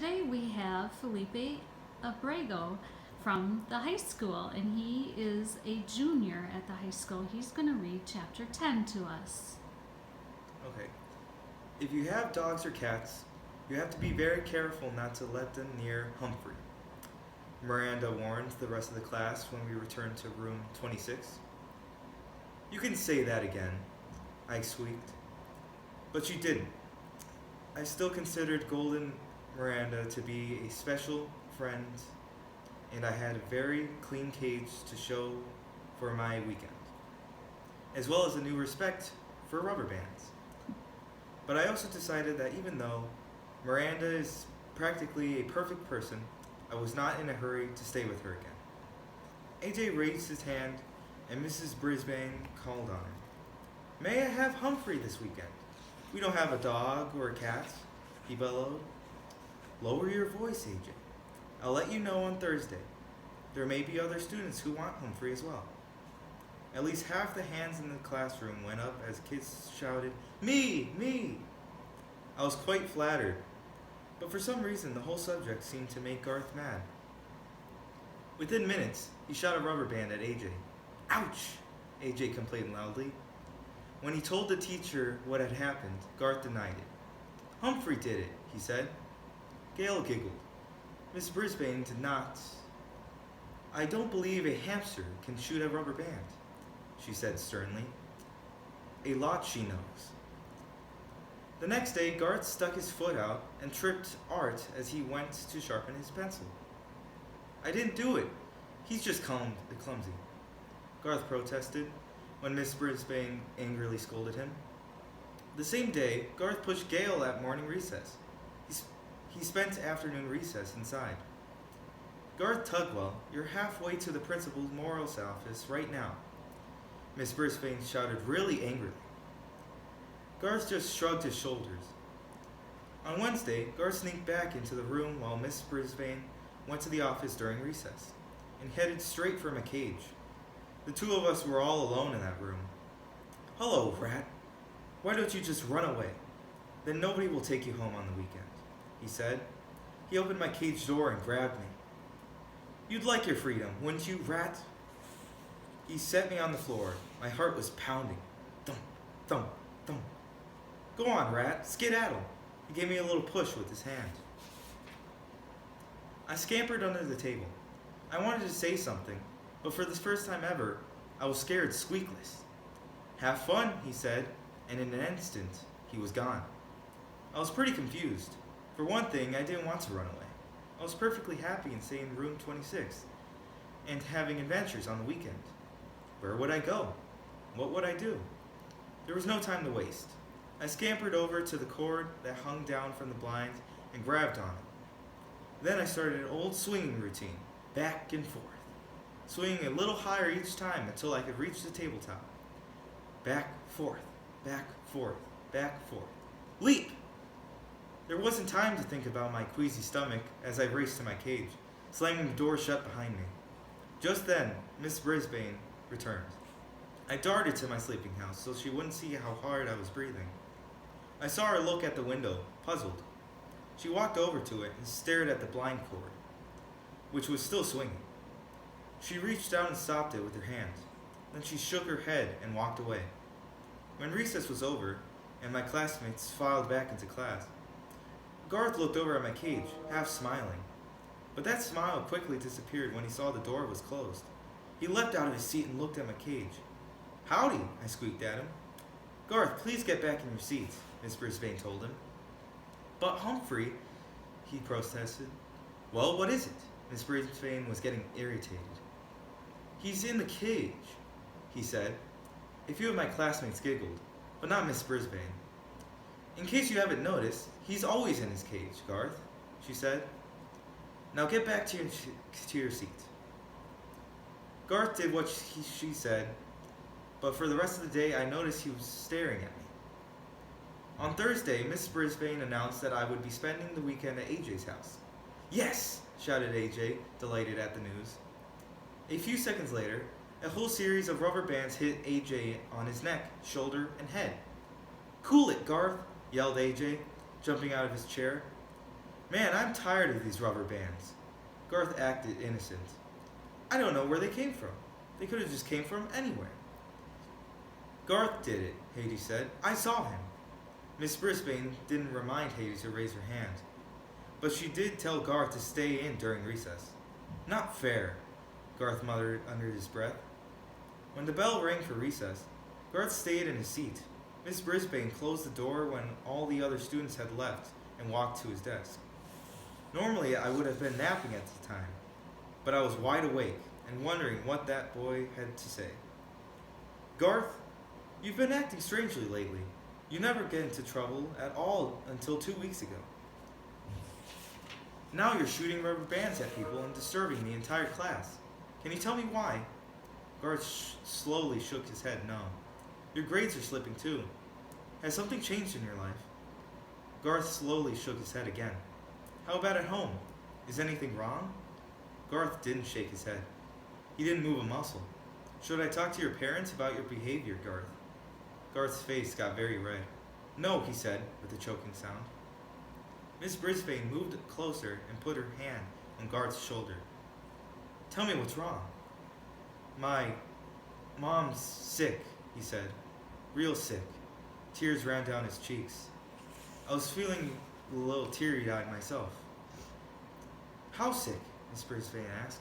today we have Felipe Abrego from the high school, and he is a junior at the high school. He's going to read chapter 10 to us. Okay. If you have dogs or cats, you have to be very careful not to let them near Humphrey. Miranda warned the rest of the class when we returned to room 26. You can say that again, I squeaked. But you didn't. I still considered Golden Miranda to be a special friend, and I had a very clean cage to show for my weekend, as well as a new respect for rubber bands. But I also decided that even though Miranda is practically a perfect person, I was not in a hurry to stay with her again. AJ raised his hand, and Mrs. Brisbane called on him. May I have Humphrey this weekend? We don't have a dog or a cat, he bellowed. Lower your voice, AJ. I'll let you know on Thursday. There may be other students who want Humphrey as well. At least half the hands in the classroom went up as kids shouted, Me! Me! I was quite flattered, but for some reason the whole subject seemed to make Garth mad. Within minutes, he shot a rubber band at AJ. Ouch! AJ complained loudly. When he told the teacher what had happened, Garth denied it. Humphrey did it, he said. Gail giggled. Miss Brisbane did not. I don't believe a hamster can shoot a rubber band, she said sternly. A lot she knows. The next day, Garth stuck his foot out and tripped Art as he went to sharpen his pencil. I didn't do it. He's just clumsy, Garth protested when Miss Brisbane angrily scolded him. The same day, Garth pushed Gail at morning recess. He spent afternoon recess inside. Garth Tugwell, you're halfway to the principal's morals office right now, Miss Brisbane shouted really angrily. Garth just shrugged his shoulders. On Wednesday, Garth sneaked back into the room while Miss Brisbane went to the office during recess and headed straight for my cage. The two of us were all alone in that room. Hello, Rat. Why don't you just run away? Then nobody will take you home on the weekend, he said. He opened my cage door and grabbed me. You'd like your freedom, wouldn't you, Rat? He set me on the floor. My heart was pounding. Thump, thump, thump. Go on, Rat, skedaddle. He gave me a little push with his hand. I scampered under the table. I wanted to say something, but for the first time ever, I was scared squeakless. Have fun, he said, and in an instant, he was gone. I was pretty confused. For one thing, I didn't want to run away. I was perfectly happy in staying in room 26 and having adventures on the weekend. Where would I go? What would I do? There was no time to waste. I scampered over to the cord that hung down from the blind and grabbed on it. Then I started an old swinging routine, back and forth, swinging a little higher each time until I could reach the tabletop. Back, forth, back, forth, back, forth. Leap! There wasn't time to think about my queasy stomach as I raced to my cage, slamming the door shut behind me. Just then, Miss Brisbane returned. I darted to my sleeping house so she wouldn't see how hard I was breathing. I saw her look at the window, puzzled. She walked over to it and stared at the blind cord, which was still swinging. She reached out and stopped it with her hand. Then she shook her head and walked away. When recess was over and my classmates filed back into class, Garth looked over at my cage, half smiling. But that smile quickly disappeared when he saw the door was closed. He leapt out of his seat and looked at my cage. Howdy, I squeaked at him. Garth, please get back in your seat, Miss Brisbane told him. But Humphrey, he protested. Well, what is it? Miss Brisbane was getting irritated. He's in the cage, he said. A few of my classmates giggled, but not Miss Brisbane. In case you haven't noticed, he's always in his cage, Garth, she said. Now get back to your seat. Garth did what she said, but for the rest of the day I noticed he was staring at me. On Thursday, Miss Brisbane announced that I would be spending the weekend at AJ's house. Yes! Shouted AJ, delighted at the news. A few seconds later, a whole series of rubber bands hit AJ on his neck, shoulder, and head. Cool it, Garth! Yelled AJ, jumping out of his chair. Man, I'm tired of these rubber bands. Garth acted innocent. I don't know where they came from. They could have just came from anywhere. Garth did it, Hades said. I saw him. Miss Brisbane didn't remind Hades to raise her hand, but she did tell Garth to stay in during recess. Not fair, Garth muttered under his breath. When the bell rang for recess, Garth stayed in his seat. Miss Brisbane closed the door when all the other students had left and walked to his desk. Normally, I would have been napping at the time, but I was wide awake and wondering what that boy had to say. Garth, you've been acting strangely lately. You never get into trouble at all until 2 weeks ago. Now you're shooting rubber bands at people and disturbing the entire class. Can you tell me why? Garth slowly shook his head no. Your grades are slipping too. Has something changed in your life? Garth slowly shook his head again. How about at home? Is anything wrong? Garth didn't shake his head. He didn't move a muscle. Should I talk to your parents about your behavior, Garth? Garth's face got very red. No, he said, with a choking sound. Miss Brisbane moved closer and put her hand on Garth's shoulder. Tell me what's wrong. My mom's sick, he said. Real sick. Tears ran down his cheeks. I was feeling a little teary-eyed myself. How sick? Miss Brisbane asked.